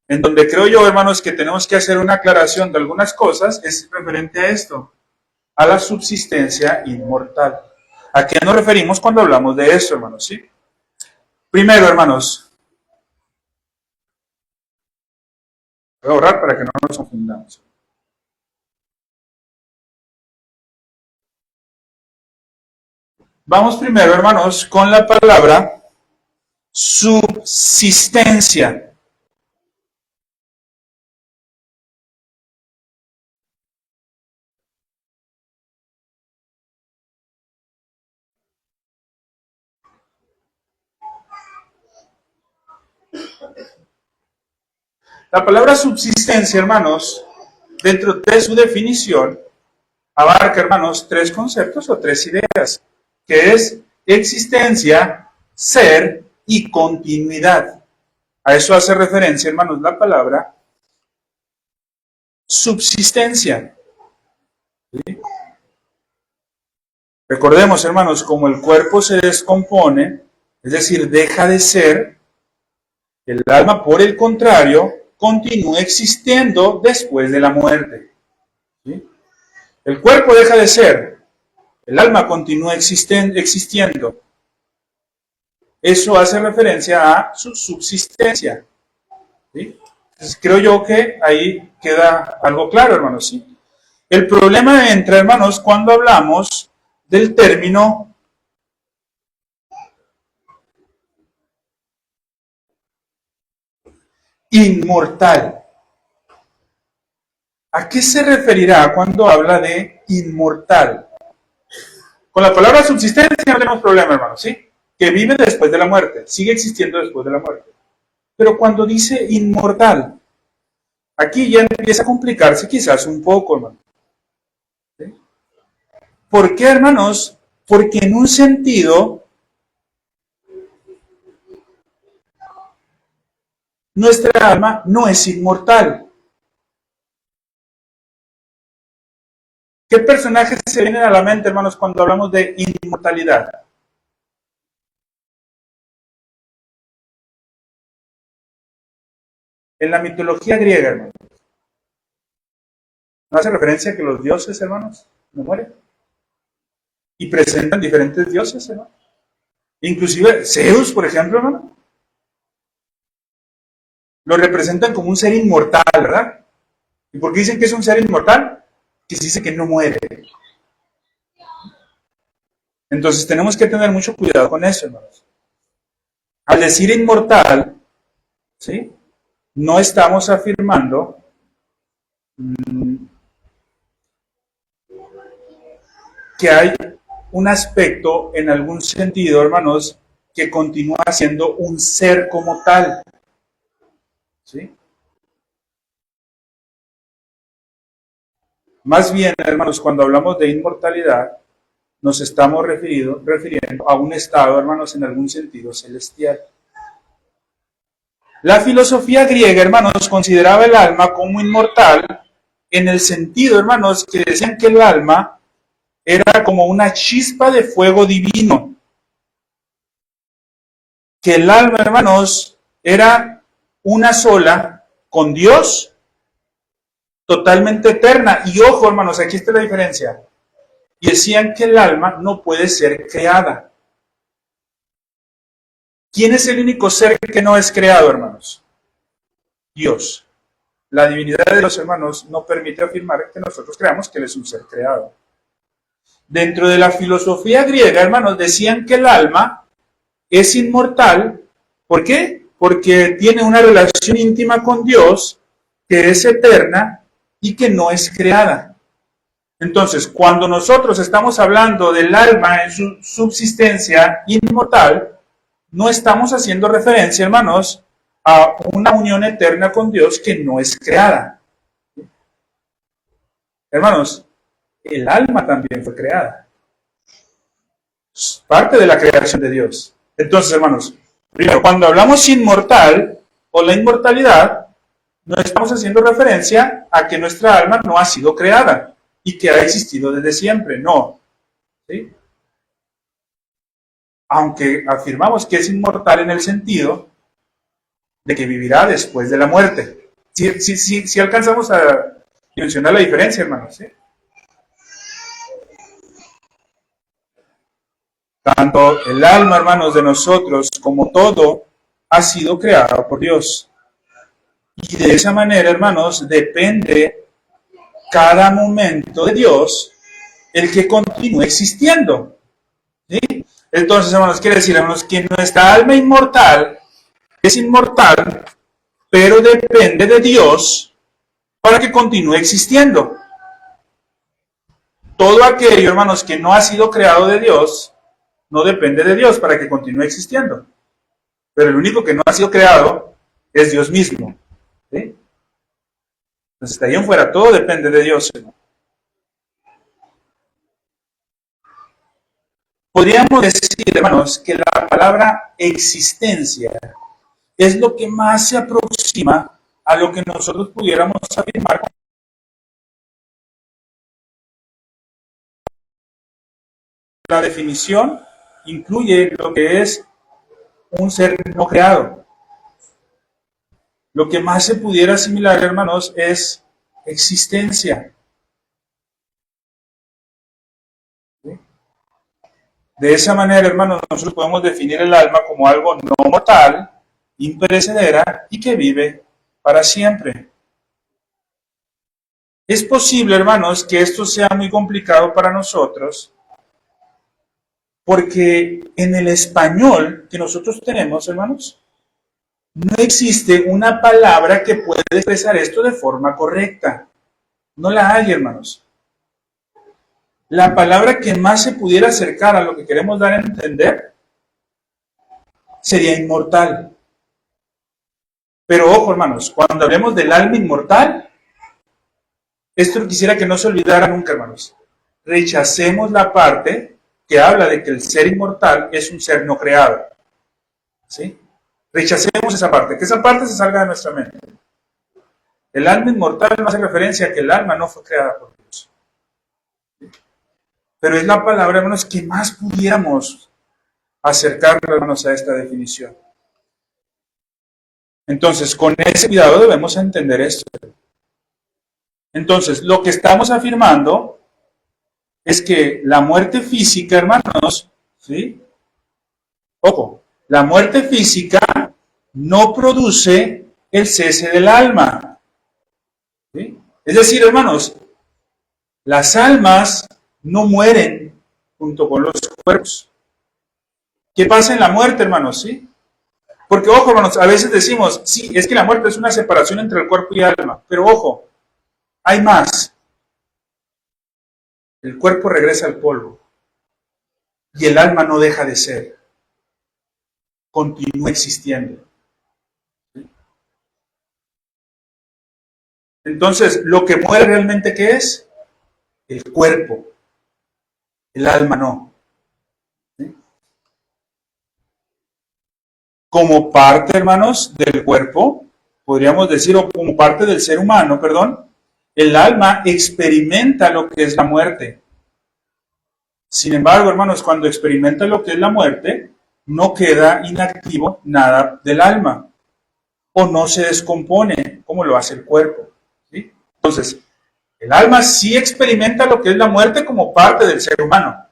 En donde creo yo, hermanos, que tenemos que hacer una aclaración de algunas cosas es referente a esto, a la subsistencia inmortal. ¿A qué nos referimos cuando hablamos de eso, hermanos? ¿Sí? Primero, hermanos, voy a ahorrar para que no nos confundamos. Vamos primero, hermanos, con la palabra subsistencia. La palabra subsistencia, hermanos, dentro de su definición, abarca, hermanos, tres conceptos o tres ideas, que es existencia, ser y continuidad. A eso hace referencia, hermanos, la palabra subsistencia. ¿Sí? Recordemos, hermanos, como el cuerpo se descompone, es decir, deja de ser, el alma, por el contrario, continúa existiendo después de la muerte. ¿Sí? El cuerpo deja de ser, el alma continúa existiendo. Eso hace referencia a su subsistencia. ¿Sí? Entonces, creo yo que ahí queda algo claro, hermanos. ¿Sí? El problema entra, hermanos, cuando hablamos del término inmortal. ¿A qué se referirá cuando habla de inmortal? Con la palabra subsistencia no tenemos problema, hermanos, ¿sí? Que vive después de la muerte, sigue existiendo después de la muerte. Pero cuando dice inmortal, aquí ya empieza a complicarse quizás un poco, hermano. ¿Sí? ¿Por qué, hermanos? Porque en un sentido, nuestra alma no es inmortal. ¿Qué personajes se vienen a la mente, hermanos, cuando hablamos de inmortalidad? En la mitología griega, hermanos, ¿no hace referencia a que los dioses, hermanos, no mueren? Y presentan diferentes dioses, hermanos. Inclusive Zeus, por ejemplo, hermano, lo representan como un ser inmortal, ¿verdad? ¿Y por qué dicen que es un ser inmortal? Que se dice que no muere. Entonces tenemos que tener mucho cuidado con eso, hermanos. Al decir inmortal, ¿sí? No estamos afirmando que hay un aspecto, en algún sentido, hermanos, que continúa siendo un ser como tal. ¿Sí? Más bien, hermanos, cuando hablamos de inmortalidad, nos estamos refiriendo a un estado, hermanos, en algún sentido celestial. La filosofía griega, hermanos, consideraba el alma como inmortal en el sentido, hermanos, que decían que el alma era como una chispa de fuego divino. Que el alma, hermanos, era una sola con Dios, totalmente eterna. Y ojo, hermanos, aquí está la diferencia. Y decían que el alma no puede ser creada. ¿Quién es el único ser que no es creado, hermanos? Dios. La divinidad de los hermanos no permite afirmar que nosotros creamos que Él es un ser creado. Dentro de la filosofía griega, hermanos, decían que el alma es inmortal. ¿Por qué? Porque tiene una relación íntima con Dios, que es eterna y que no es creada. Entonces, cuando nosotros estamos hablando del alma en su subsistencia inmortal, no estamos haciendo referencia, hermanos, a una unión eterna con Dios que no es creada. Hermanos, el alma también fue creada. Es parte de la creación de Dios. Entonces, hermanos, primero, cuando hablamos inmortal o la inmortalidad, no estamos haciendo referencia a que nuestra alma no ha sido creada y que ha existido desde siempre. No. ¿Sí? Aunque afirmamos que es inmortal en el sentido de que vivirá después de la muerte. Si alcanzamos a mencionar la diferencia, hermanos. ¿Sí? Tanto el alma, hermanos, de nosotros como todo ha sido creado por Dios. Y de esa manera, hermanos, depende cada momento de Dios el que continúe existiendo. ¿Sí? Entonces, hermanos, quiere decir, hermanos, que nuestra alma inmortal es inmortal, pero depende de Dios para que continúe existiendo. Todo aquello, hermanos, que no ha sido creado de Dios, no depende de Dios para que continúe existiendo. Pero el único que no ha sido creado es Dios mismo. ¿Sí? Entonces, de ahí en fuera, todo depende de Dios, hermano. Podríamos decir, hermanos, que la palabra existencia es lo que más se aproxima a lo que nosotros pudiéramos afirmar. La definición incluye lo que es un ser no creado. Lo que más se pudiera asimilar, hermanos, es existencia. ¿Sí? De esa manera, hermanos, nosotros podemos definir el alma como algo no mortal, imperecedera y que vive para siempre. Es posible, hermanos, que esto sea muy complicado para nosotros, porque en el español que nosotros tenemos, hermanos, no existe una palabra que pueda expresar esto de forma correcta. No la hay, hermanos. La palabra que más se pudiera acercar a lo que queremos dar a entender sería inmortal. Pero ojo, hermanos, cuando hablemos del alma inmortal, esto quisiera que no se olvidara nunca, hermanos. Rechacemos la parte que habla de que el ser inmortal es un ser no creado. ¿Sí? Rechacemos esa parte, que esa parte se salga de nuestra mente. El alma inmortal no hace referencia a que el alma no fue creada por Dios. Pero es la palabra, hermanos, que más pudiéramos acercarnos, hermanos, a esta definición. Entonces, con ese cuidado debemos entender esto. Entonces, lo que estamos afirmando es que la muerte física, hermanos, ¿sí? Ojo, la muerte física no produce el cese del alma. ¿Sí? Es decir, hermanos, las almas no mueren junto con los cuerpos. ¿Qué pasa en la muerte, hermanos? ¿Sí? Porque, ojo, hermanos, a veces decimos, sí, es que la muerte es una separación entre el cuerpo y el alma. Pero, ojo, hay más. El cuerpo regresa al polvo. Y el alma no deja de ser. Continúa existiendo. ¿Sí? Entonces, lo que muere realmente, ¿qué es? El cuerpo. El alma no. ¿Sí? Como parte, hermanos, del cuerpo, podríamos decir, o como parte del ser humano, perdón, el alma experimenta lo que es la muerte. Sin embargo, hermanos, cuando experimenta lo que es la muerte, no queda inactivo nada del alma, o no se descompone como lo hace el cuerpo. ¿Sí? Entonces, el alma sí experimenta lo que es la muerte como parte del ser humano,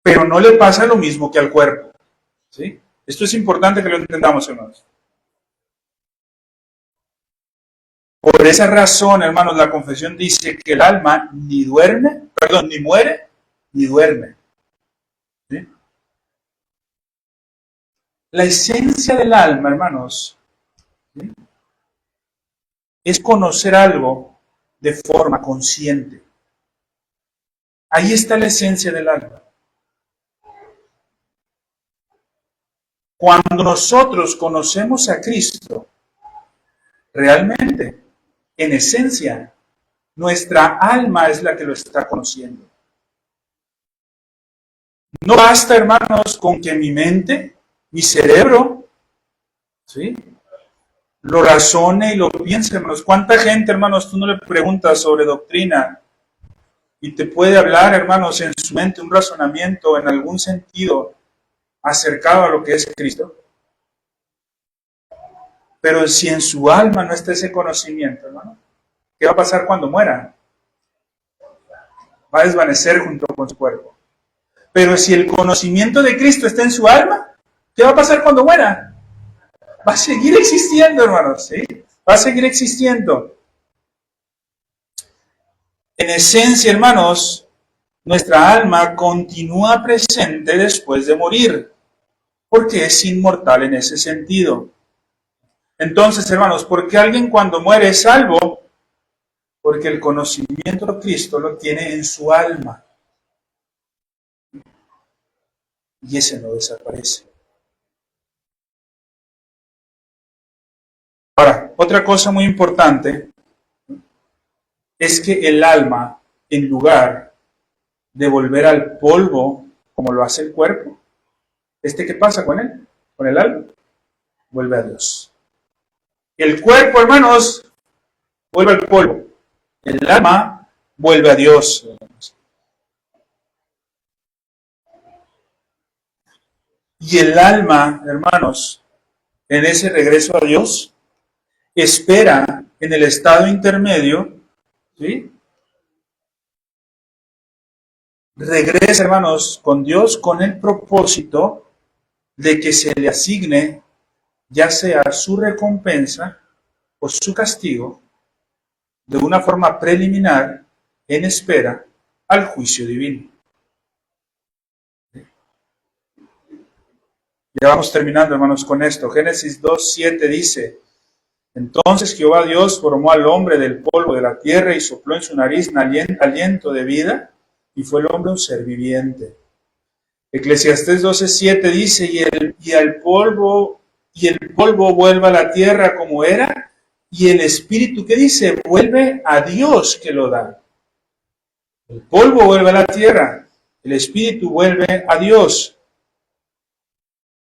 pero no le pasa lo mismo que al cuerpo. ¿Sí? Esto es importante que lo entendamos, hermanos. Por esa razón, hermanos, la confesión dice que el alma ni muere, ni duerme. ¿Sí? La esencia del alma, hermanos, ¿sí?, es conocer algo de forma consciente. Ahí está la esencia del alma. Cuando nosotros conocemos a Cristo, realmente, en esencia, nuestra alma es la que lo está conociendo. No basta, hermanos, con que mi mente, mi cerebro, ¿sí?, lo razone y lo piense, hermanos. ¿Cuánta gente, hermanos, tú no le preguntas sobre doctrina y te puede hablar, hermanos, en su mente un razonamiento en algún sentido acercado a lo que es Cristo? Pero si en su alma no está ese conocimiento, hermano, ¿qué va a pasar cuando muera? Va a desvanecer junto con su cuerpo. Pero si el conocimiento de Cristo está en su alma, ¿qué va a pasar cuando muera? Va a seguir existiendo, hermanos, ¿sí? Va a seguir existiendo. En esencia, hermanos, nuestra alma continúa presente después de morir, porque es inmortal en ese sentido. Entonces, hermanos, ¿por qué alguien cuando muere es salvo? Porque el conocimiento de Cristo lo tiene en su alma. Y ese no desaparece. Ahora, otra cosa muy importante es que el alma, en lugar de volver al polvo, como lo hace el cuerpo, ¿qué pasa con él? Con el alma, vuelve a Dios. El cuerpo, hermanos, vuelve al polvo. El alma vuelve a Dios. Y el alma, hermanos, en ese regreso a Dios, espera en el estado intermedio, ¿sí? Regresa, hermanos, con Dios con el propósito de que se le asigne ya sea su recompensa o su castigo de una forma preliminar en espera al juicio divino. Ya vamos terminando, hermanos, con esto. Génesis 2:7 dice: entonces Jehová Dios formó al hombre del polvo de la tierra y sopló en su nariz aliento de vida, y fue el hombre un ser viviente. Eclesiastés 12:7 dice: y el polvo vuelve a la tierra como era, y el espíritu, ¿qué dice? Vuelve a Dios que lo da. El polvo vuelve a la tierra, el espíritu vuelve a Dios.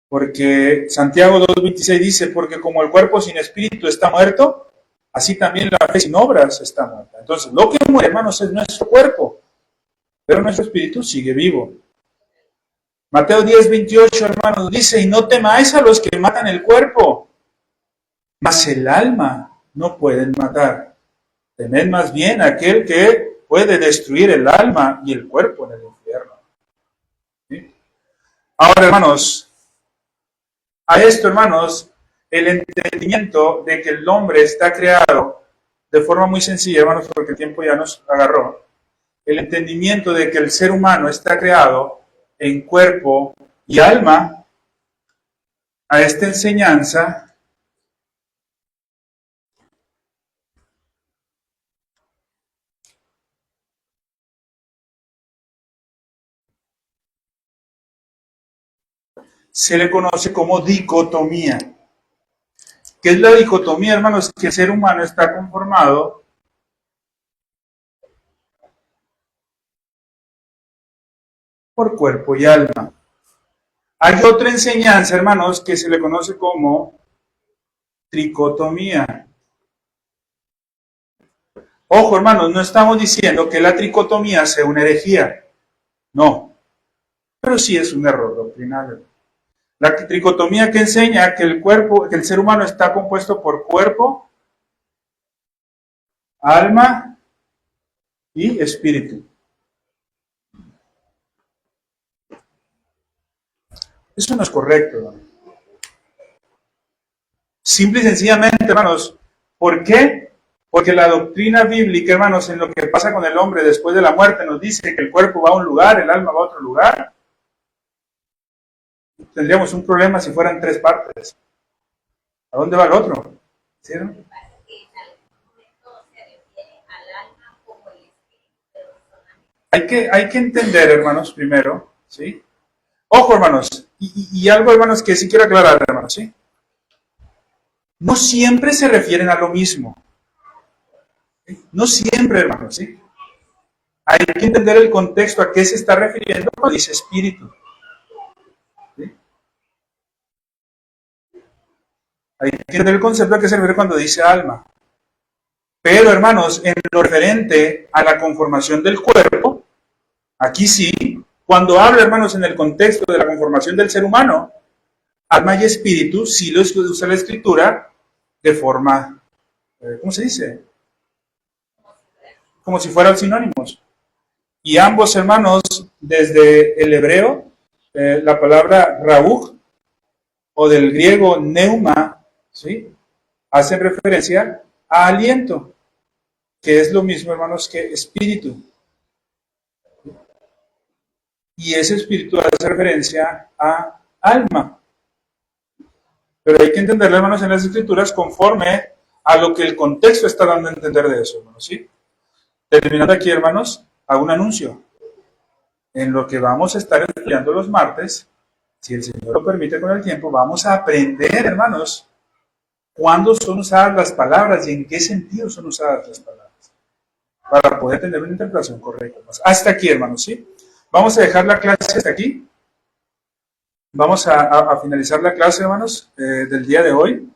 Porque Santiago 2:26 dice: porque como el cuerpo sin espíritu está muerto, así también la fe sin obras está muerta. Entonces, lo que muere, hermanos, es nuestro cuerpo, pero nuestro espíritu sigue vivo. Mateo 10:28, hermanos, dice: y no temáis a los que matan el cuerpo, mas el alma no pueden matar. Temed más bien a aquel que puede destruir el alma y el cuerpo en el infierno. ¿Sí? Ahora, hermanos, a esto, hermanos, el entendimiento de que el hombre está creado de forma muy sencilla, hermanos, porque el tiempo ya nos agarró. El entendimiento de que el ser humano está creado en cuerpo y alma, a esta enseñanza se le conoce como dicotomía. ¿Qué es la dicotomía, hermanos? Que el ser humano está conformado por cuerpo y alma. Hay otra enseñanza, hermanos, que se le conoce como tricotomía. Ojo, hermanos, no estamos diciendo que la tricotomía sea una herejía. No. Pero sí es un error doctrinal. La tricotomía que enseña que que el ser humano está compuesto por cuerpo, alma y espíritu. Eso no es correcto, hermano. Simple y sencillamente, hermanos, ¿por qué? Porque la doctrina bíblica, hermanos, en lo que pasa con el hombre después de la muerte, nos dice que el cuerpo va a un lugar, el alma va a otro lugar. Tendríamos un problema si fueran tres partes. ¿A dónde va el otro? ¿Sí, no? Hay que entender, hermanos, primero, ¿sí? Ojo, hermanos, y algo, hermanos, que sí quiero aclarar, hermanos, ¿sí? No siempre se refieren a lo mismo. ¿Sí? No siempre, hermanos, ¿sí? Hay que entender el contexto a qué se está refiriendo cuando dice espíritu. ¿Sí? Hay que entender el concepto a qué se refiere cuando dice alma. Pero, hermanos, en lo referente a la conformación del cuerpo, aquí sí, cuando habla, hermanos, en el contexto de la conformación del ser humano, alma y espíritu, sí lo usa la Escritura de forma, ¿cómo se dice? Como si fueran sinónimos. Y ambos, hermanos, desde el hebreo, la palabra raúj, o del griego neuma, ¿sí? Hacen referencia a aliento, que es lo mismo, hermanos, que espíritu. y ese espíritu hace referencia a alma. Pero hay que entenderlo, hermanos, en las Escrituras conforme a lo que el contexto está dando a entender de eso, hermanos, ¿sí? Terminando aquí, hermanos, hago un anuncio. En lo que vamos a estar estudiando los martes, si el Señor lo permite con el tiempo, vamos a aprender, hermanos, cuándo son usadas las palabras y en qué sentido son usadas las palabras, para poder tener una interpretación correcta. Hasta aquí, hermanos, ¿sí? Vamos a dejar la clase hasta aquí. Vamos a finalizar la clase, hermanos, del día de hoy.